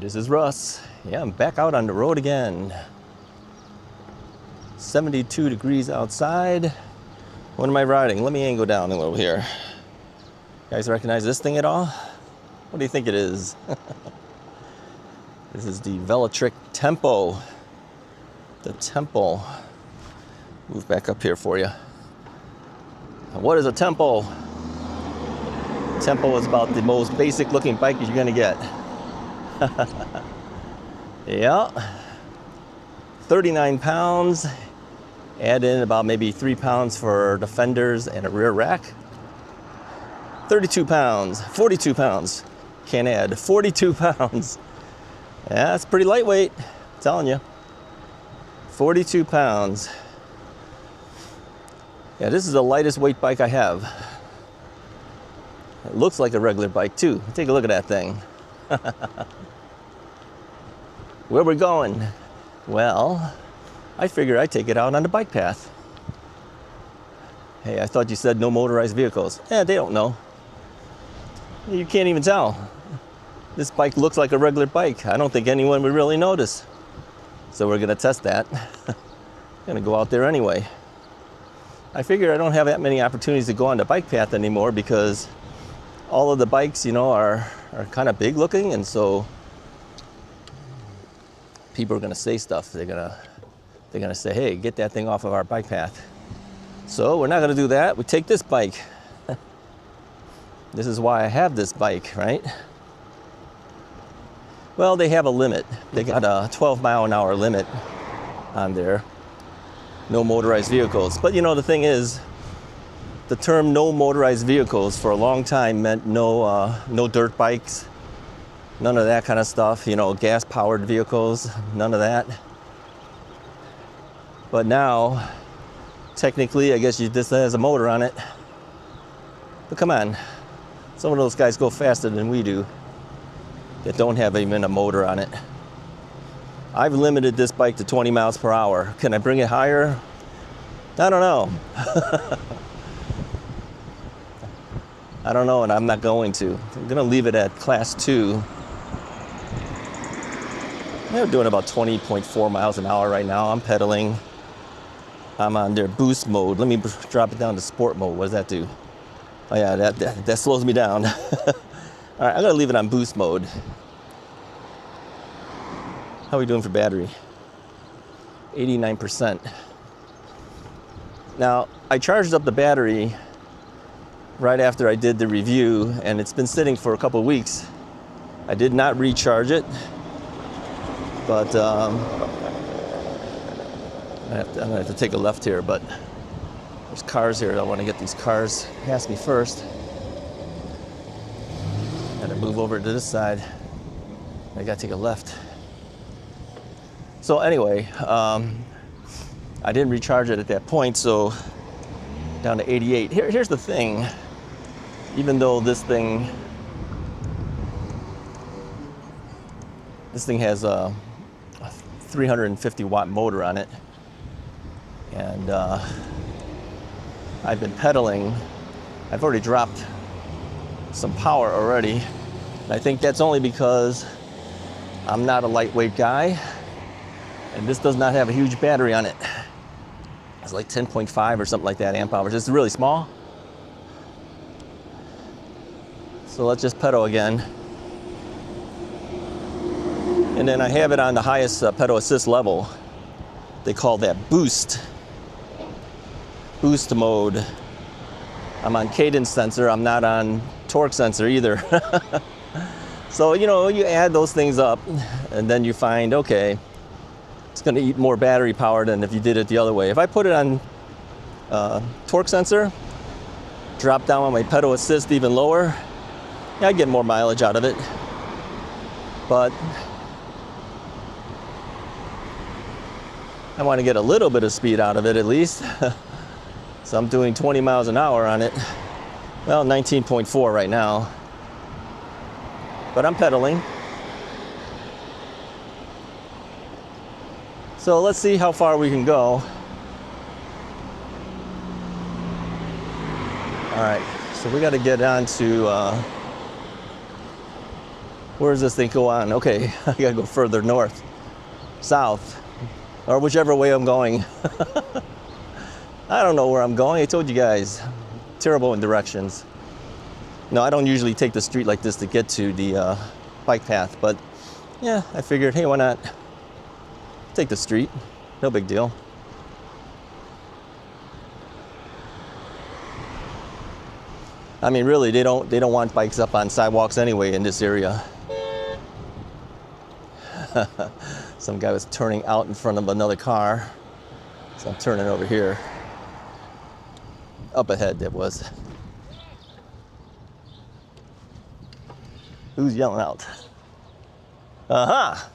This is Russ. Yeah, I'm back out on the road again. 72 degrees outside. What am I riding? Let me angle down a little here. You guys recognize this thing at all? What do you think it is? This is the Velotric Tempo. The Tempo. Move back up here for you. And what is a Tempo? Tempo is about the most basic looking bike you're gonna get. Yeah. 39 pounds. Add in about maybe 3 pounds for the fenders and a rear rack. 32 pounds, 42 pounds. Can't add, 42 pounds. Yeah, that's pretty lightweight, I'm telling you. 42 pounds. Yeah, this is the lightest weight bike I have. It looks like a regular bike too. Take a look at that thing. Where we going? Well, I figured I'd take it out on the bike path. Hey, I thought you said no motorized vehicles. Yeah, they don't know. You can't even tell. This bike looks like a regular bike. I don't think anyone would really notice. So we're gonna test that. Gonna go out there anyway. I figure I don't have that many opportunities to go on the bike path anymore because all of the bikes, you know, are kind of big looking, and so people are gonna say stuff. They're gonna say, hey, get that thing off of our bike path. So we're not gonna do that. We take this bike. This is why I have this bike, right? Well, they have a limit. They got a 12-mile-an-hour limit on there. No motorized vehicles. But you know, the thing is, the term no motorized vehicles for a long time meant no dirt bikes, none of that kind of stuff, you know, gas-powered vehicles, none of that. But now, technically, I guess this has a motor on it. But come on, some of those guys go faster than we do that don't have even a motor on it. I've limited this bike to 20 miles per hour. Can I bring it higher? I don't know. I don't know, and I'm not going to. I'm gonna leave it at class 2. I'm doing about 20.4 miles an hour right now. I'm pedaling. I'm on their boost mode. Let me drop it down to sport mode. What does that do? Oh yeah, that slows me down. All right, I'm gonna leave it on boost mode. How are we doing for battery? 89%. Now, I charged up the battery right after I did the review, and it's been sitting for a couple of weeks. I did not recharge it, but I'm gonna have to take a left here, but there's cars here. I want to get these cars past me first. Gotta move over to this side. I gotta take a left. So anyway, I didn't recharge it at that point, so down to 88. Here's the thing. Even though this thing has a 350 watt motor on it, and I've been pedaling. I've already dropped some power already, and I think that's only because I'm not a lightweight guy, and this does not have a huge battery on it. It's like 10.5 or something like that amp hours. It's really small. So let's just pedal again. And then I have it on the highest pedal assist level. They call that boost. Boost mode. I'm on cadence sensor. I'm not on torque sensor either. So, you know, you add those things up and then you find, okay, it's gonna eat more battery power than if you did it the other way. If I put it on torque sensor, drop down on my pedal assist even lower, yeah, I get more mileage out of it. But I want to get a little bit of speed out of it at least. So I'm doing 20 miles an hour on it. Well, 19.4 right now. But I'm pedaling. So let's see how far we can go. All right, so we got to get on to Where does this thing go on? Okay, I gotta go further north, south, or whichever way I'm going. I don't know where I'm going. I told you guys, terrible in directions. No, I don't usually take the street like this to get to the bike path, but yeah, I figured, hey, why not take the street? No big deal. I mean, really, they don't want bikes up on sidewalks anyway in this area. Some guy was turning out in front of another car, so I'm turning over here. Up ahead, that was. Who's yelling out? Uh-huh.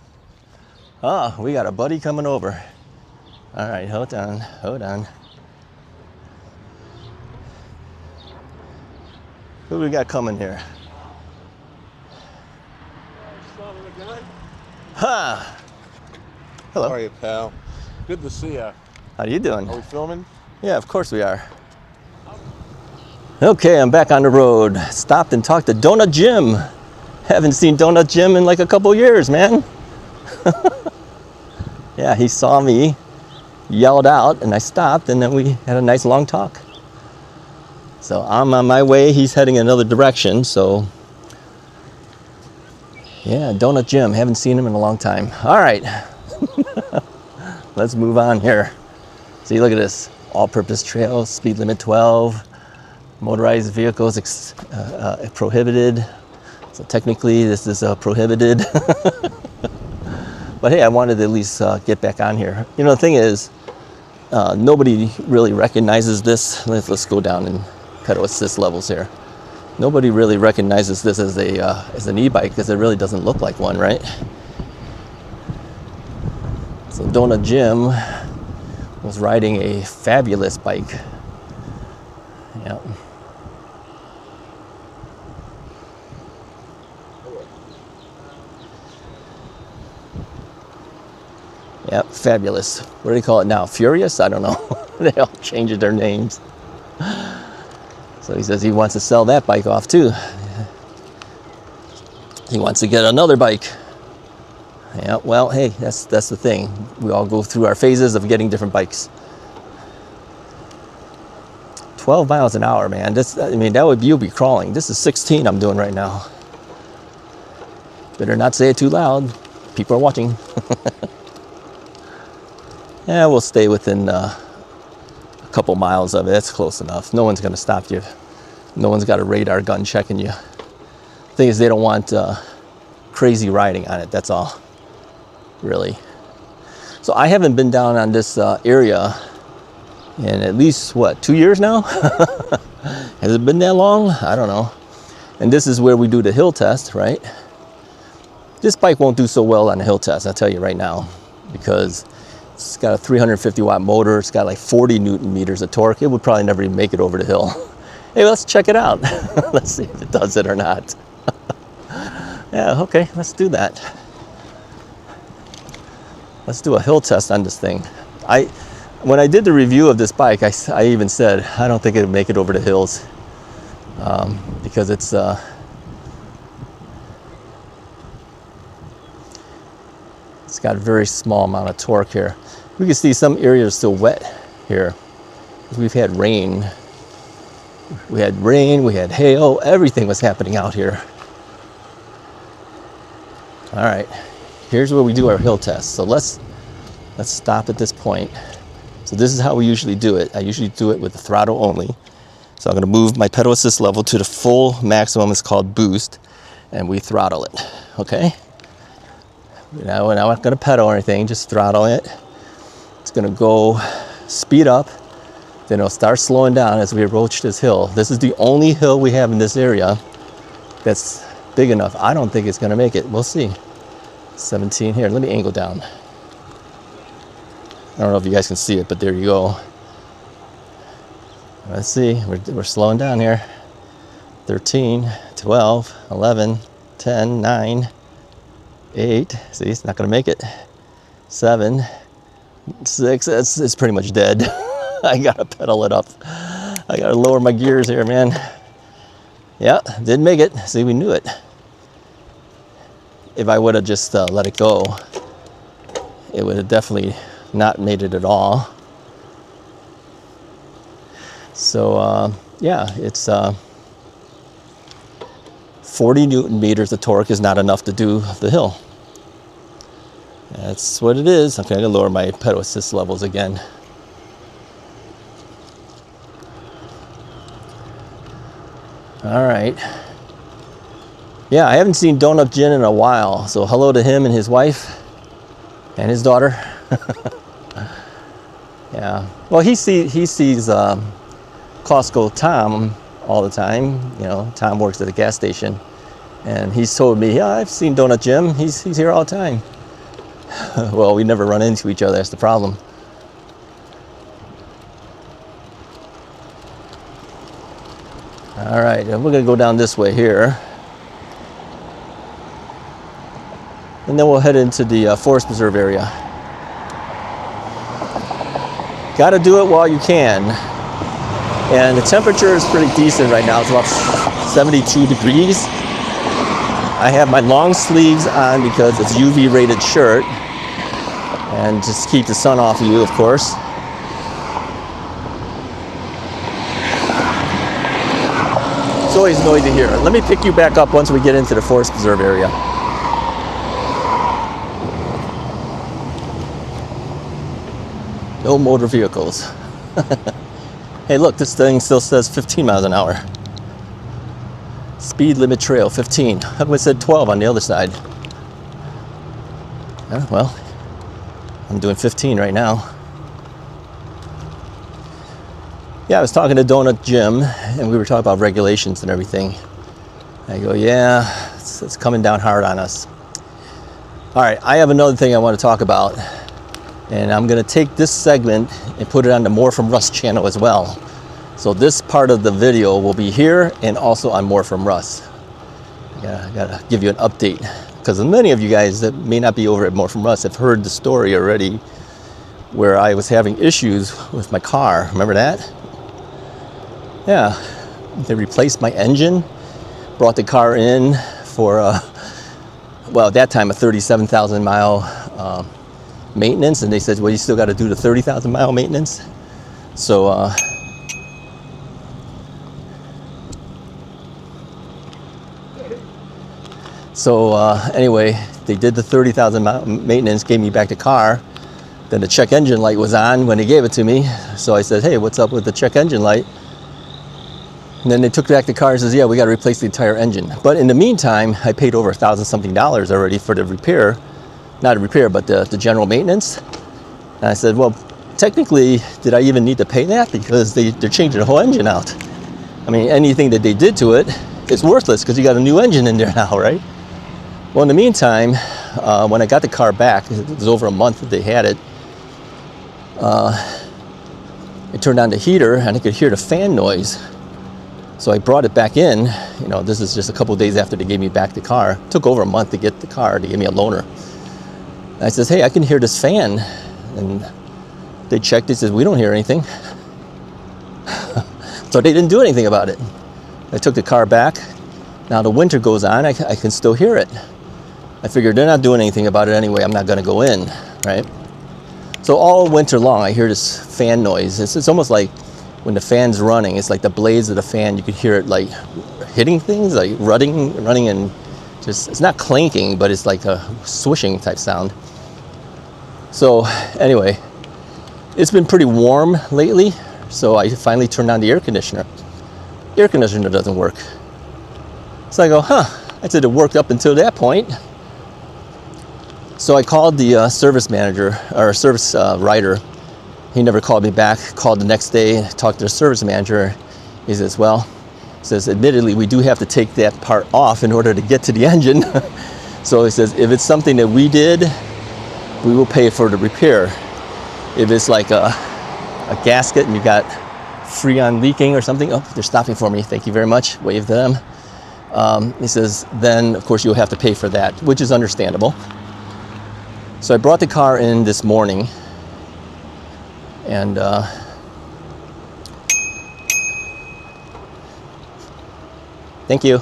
Oh, we got a buddy coming over. All right, hold on, hold on. Who we got coming here? Huh. Hello. How are you, pal? Good to see you. How you doing? Are we filming? Yeah, of course we are. Okay, I'm back on the road. Stopped and talked to Donut Jim. Haven't seen Donut Jim in like a couple years, man. Yeah, he saw me, yelled out, and I stopped, and then we had a nice long talk. So I'm on my way. He's heading another direction, so yeah, Donut Jim. Haven't seen him in a long time. All right. Let's move on here. See, look at this. All-purpose trails, speed limit 12, motorized vehicles prohibited. So technically, this is prohibited. But hey, I wanted to at least get back on here. You know, the thing is, nobody really recognizes this. Let's go down and pedal assist levels here. Nobody really recognizes this as an e-bike because it really doesn't look like one, right? So Donut Jim was riding a fabulous bike. Yep. Yep, fabulous. What do they call it now? Furious? I don't know. They all changed their names. So he says he wants to sell that bike off too. He wants to get another bike. Yeah, well, hey, that's the thing. We all go through our phases of getting different bikes. 12 miles an hour, man. You'll be crawling. This is 16 I'm doing right now. Better not say it too loud. People are watching. Yeah, we'll stay within a couple miles of it. That's close enough. No one's going to stop you. No one's got a radar gun checking you. The thing is, they don't want crazy riding on it. That's all, really. So I haven't been down on this area in at least, 2 years now? Has it been that long? I don't know. And this is where we do the hill test, right? This bike won't do so well on the hill test, I'll tell you right now, because it's got a 350 watt motor. It's got like 40 Newton meters of torque. It would probably never even make it over the hill. Hey, let's check it out. Let's see if it does it or not. Yeah, okay, let's do that. Let's do a hill test on this thing. When I did the review of this bike, I even said, I don't think it would make it over the hills because it's got a very small amount of torque here. We can see some areas are still wet here. We've had rain. We had rain, we had hail, everything was happening out here. All right, here's where we do our hill test. So let's stop at this point. So this is how we usually do it. I usually do it with the throttle only. So I'm gonna move my pedal assist level to the full maximum. It's called boost, and we throttle it, okay? Now we're not gonna pedal or anything, just throttle it. It's gonna go speed up, then it'll start slowing down as we approach this hill. This is the only hill we have in this area that's big enough. I don't think it's gonna make it, we'll see. 17 here, let me angle down. I don't know if you guys can see it, but there you go. Let's see, we're slowing down here. 13, 12, 11, 10, 9, 8, see, it's not gonna make it. 7, 6, it's pretty much dead. I gotta pedal it up. I gotta lower my gears here, man. Yeah, didn't make it. See, we knew it. if I would have just let it go, it would have definitely not made it at all. So yeah, it's 40 Newton meters of torque is not enough to do the hill. That's what it is. I'm going to lower my pedal assist levels again. All right. Yeah, I haven't seen Donut Jin in a while, so hello to him and his wife and his daughter. Yeah. Well, he sees Costco Tom all the time. You know, Tom works at a gas station, and he's told me, yeah, I've seen Donut Jim. He's here all the time. Well, we never run into each other. That's the problem. All right, we're going to go down this way here. And then we'll head into the forest preserve area. Got to do it while you can. And the temperature is pretty decent right now. It's about 72 degrees. I have my long sleeves on because it's UV rated shirt. And just keep the sun off of you, of course. It's always noisy here. Let me pick you back up once we get into the forest preserve area. No motor vehicles. Hey, look, this thing still says 15 miles an hour. Speed limit trail, 15. How come it said 12 on the other side? Well, I'm doing 15 right now. Yeah, I was talking to Donut Jim, and we were talking about regulations and everything. I go, yeah, it's coming down hard on us. All right, I have another thing I want to talk about, and I'm going to take this segment and put it on the More From Russ channel as well. So this part of the video will be here and also on More From Russ. I gotta give you an update, because many of you guys that may not be over at More From Russ have heard the story already where I was having issues with my car. Remember that? Yeah, they replaced my engine, brought the car in for, well, at that time, a 37,000 mile maintenance, and they said, well, you still got to do the 30,000 mile maintenance. So, anyway, they did the 30,000 mile maintenance, gave me back the car. Then the check engine light was on when they gave it to me. So I said, hey, what's up with the check engine light? And then they took back the car and says, yeah, we got to replace the entire engine. But in the meantime, I paid over $1,000-something already for the repair. Not a repair, but the general maintenance. And I said, well, technically, did I even need to pay that? Because they're changing the whole engine out. I mean, anything that they did to it, it's worthless because you got a new engine in there now, right? Well, in the meantime, when I got the car back, it was over a month that they had it, I turned on the heater and I could hear the fan noise. So I brought it back in. You know, this is just a couple of days after they gave me back the car. It took over a month to get the car. They gave me a loaner. And I says, hey, I can hear this fan. And they checked. They says, we don't hear anything. So they didn't do anything about it. I took the car back. Now the winter goes on. I can still hear it. I figured they're not doing anything about it anyway. I'm not going to go in, right? So all winter long, I hear this fan noise. It's almost like when the fan's running, it's like the blades of the fan, you could hear it like hitting things, like running and just, it's not clanking, but it's like a swishing type sound. So anyway, it's been pretty warm lately, so I finally turned on the air conditioner. The air conditioner doesn't work. So I go, I said it worked up until that point. So I called the service manager, or service writer. He never called me back. Called the next day, talked to the service manager. He says, well, admittedly, we do have to take that part off in order to get to the engine. So he says, if it's something that we did, we will pay for the repair. If it's like a gasket and you got Freon leaking or something, oh, they're stopping for me. Thank you very much. Wave to them. He says, then of course you'll have to pay for that, which is understandable. So I brought the car in this morning, and thank you.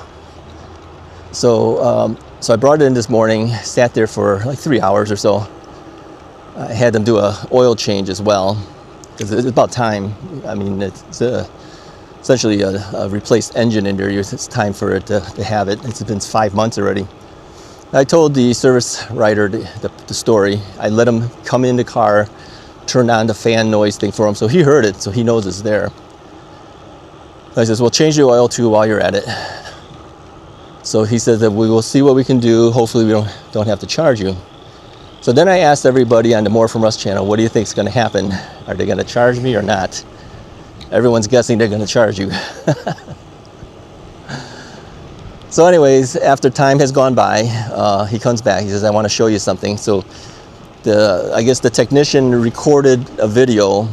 So So I brought it in this morning, sat there for like 3 hours or so. I had them do a oil change as well, because it's about time. I mean, it's essentially a replaced engine in there. It's time for it to have it. It's been 5 months already. I told the service writer the story. I let him come in the car, turn on the fan noise thing for him, so he heard it, so he knows it's there. I says, well, change the oil too while you're at it. So he says that we will see what we can do. Hopefully we don't have to charge you. So then I asked everybody on the More From Russ channel, what do you think is going to happen? Are they going to charge me or not? Everyone's guessing they're going to charge you. So anyways, after time has gone by, he comes back. He says, I want to show you something. So I guess the technician recorded a video,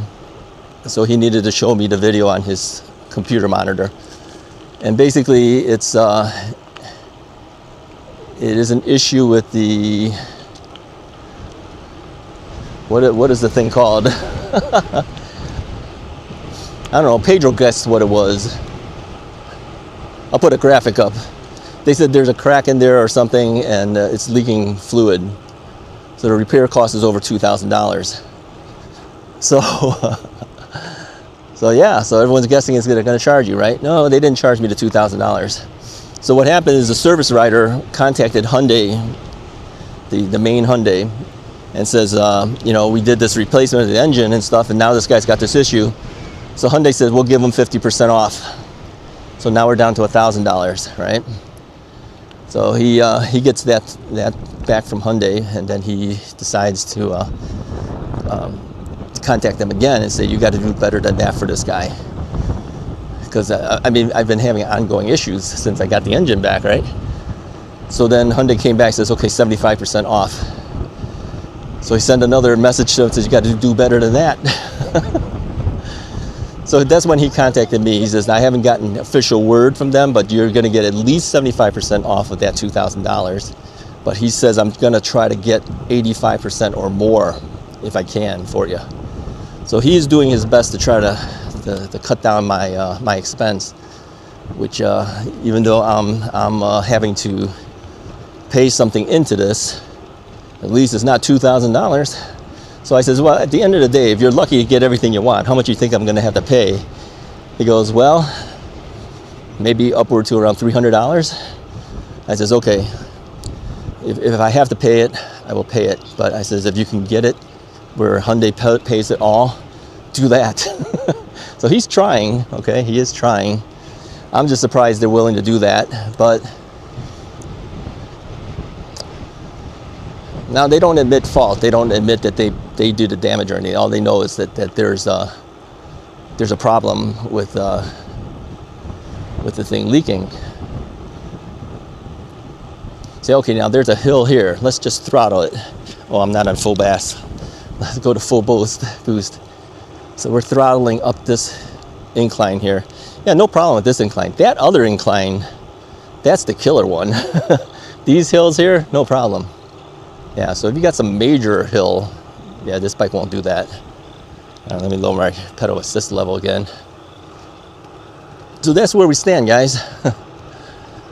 so he needed to show me the video on his computer monitor. And basically it is an issue with the, what is the thing called? I don't know, Pedro guessed what it was. I'll put a graphic up. They said there's a crack in there or something, and it's leaking fluid. So the repair cost is over $2,000. So, so everyone's guessing it's going to charge you, right? No, they didn't charge me the $2,000. So what happened is the service writer contacted Hyundai, the main Hyundai, and says, you know, we did this replacement of the engine and stuff, and now this guy's got this issue. So Hyundai says, we'll give him 50% off. So now we're down to $1,000, right? So he gets that back from Hyundai, and then he decides to contact them again and say, you got to do better than that for this guy. Because I mean, I've been having ongoing issues since I got the engine back, right? So then Hyundai came back and says, okay, 75% off. So he sent another message to him and says, you got to do better than that. So that's when he contacted me. He says, I haven't gotten official word from them, but you're going to get at least 75% off of that $2,000. But he says, I'm going to try to get 85% or more if I can for you. So he is doing his best to try to cut down my my expense, which even though I'm having to pay something into this, at least it's not $2,000. So I says, well, at the end of the day, if you're lucky to get everything you want, how much do you think I'm going to have to pay? He goes, well, maybe upward to around $300. I says, okay, if I have to pay it, I will pay it. But I says, if you can get it where Hyundai pays it all, do that. So he's trying, okay, he is trying. I'm just surprised they're willing to do that. But now they don't admit fault. They don't admit that they do the damage or anything. All they know is that there's a problem with the thing leaking. Say, okay, now there's a hill here. Let's just throttle it. Oh, I'm not on full bass. Let's go to full boost. So we're throttling up this incline here. Yeah, no problem with this incline. That other incline, that's the killer one. These hills here, no problem. Yeah, so if you got some major hill, yeah, this bike won't do that. Let me lower my pedal assist level again. So that's where we stand, guys.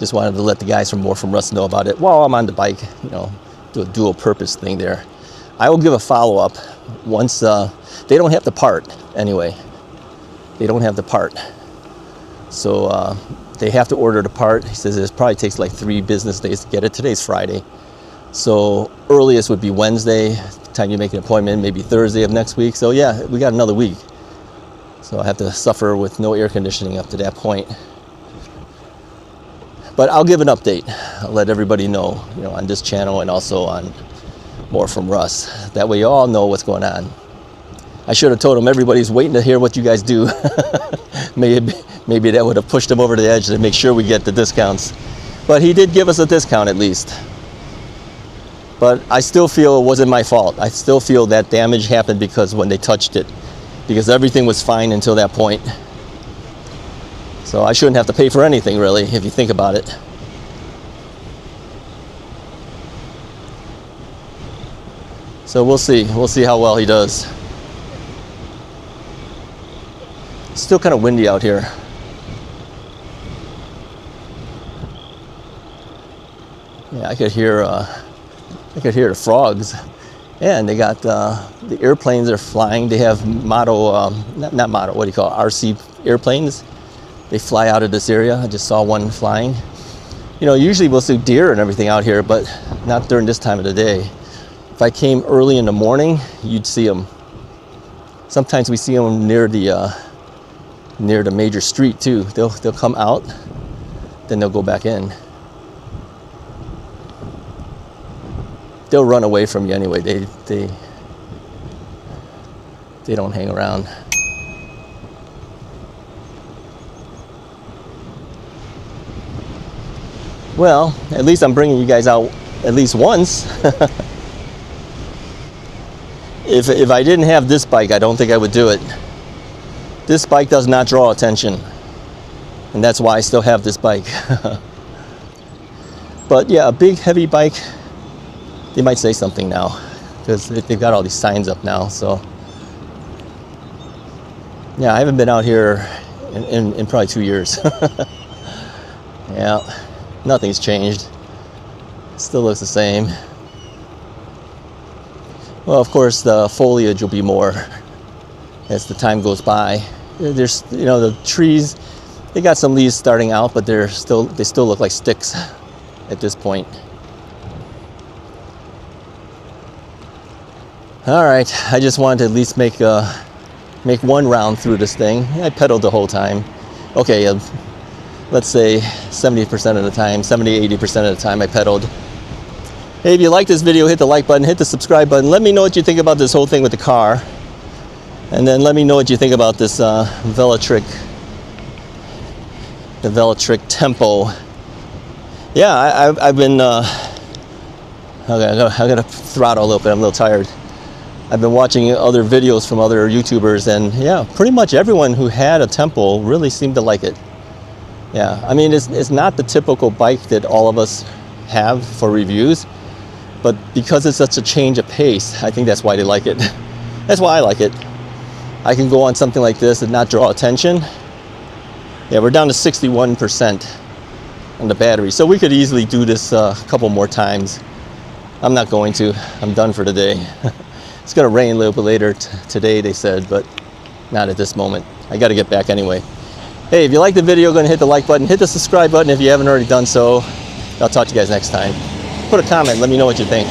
Just wanted to let the guys from More From Russ know about it while I'm on the bike, you know, do a dual purpose thing there. I will give a follow-up once they don't have the part anyway. They don't have the part. So they have to order the part. He says it probably takes like 3 business days to get it. Today's Friday. So earliest would be Wednesday, time you make an appointment, maybe Thursday of next week. So yeah, we got another week. So I have to suffer with no air conditioning up to that point. But I'll give an update. I'll let everybody know, you know, on this channel and also on More From Russ. That way you all know what's going on. I should have told them everybody's waiting to hear what you guys do. Maybe that would have pushed them over the edge to make sure we get the discounts. But he did give us a discount at least. But I still feel it wasn't my fault. I still feel that damage happened because when they touched it, because everything was fine until that point. So I shouldn't have to pay for anything really, if you think about it. So we'll see how well he does. It's still kind of windy out here. Yeah, I could hear the frogs. And they got the airplanes are flying. They have model, not model, what do you call it? RC airplanes. They fly out of this area. I just saw one flying. You know, usually we'll see deer and everything out here, but not during this time of the day. If I came early in the morning, you'd see them. Sometimes we see them near the major street too. They'll come out, then they'll go back in. They'll run away from you anyway. They don't hang around. Well, at least I'm bringing you guys out at least once. If I didn't have this bike, I don't think I would do it. This bike does not draw attention, and that's why I still have this bike. But yeah, a big heavy bike, they might say something now, because they've got all these signs up now. So yeah, I haven't been out here in probably 2 years. Yeah, nothing's changed. Still looks the same. Well, of course, the foliage will be more as the time goes by. There's, you know, the trees, they got some leaves starting out, but they still look like sticks at this point. All right, I just wanted to at least make one round through this thing. I pedaled the whole time. Okay, let's say 70% of the time, 70-80% of the time I pedaled. Hey, if you like this video, hit the like button, hit the subscribe button. Let me know what you think about this whole thing with the car. And then let me know what you think about this Velotric Tempo. Yeah, I've been, okay, I gotta throttle a little bit, I'm a little tired. I've been watching other videos from other YouTubers, and yeah, pretty much everyone who had a Tempo really seemed to like it. Yeah, I mean, it's not the typical bike that all of us have for reviews, but because it's such a change of pace, I think that's why they like it. That's why I like it. I can go on something like this and not draw attention. Yeah, we're down to 61% on the battery, so we could easily do this a couple more times. I'm not going to. I'm done for today. It's gonna rain a little bit later today, they said, but not at this moment. I gotta get back anyway. Hey, if you like the video, go ahead and hit the like button, hit the subscribe button if you haven't already done so. I'll talk to you guys next time. Put a comment, let me know what you think.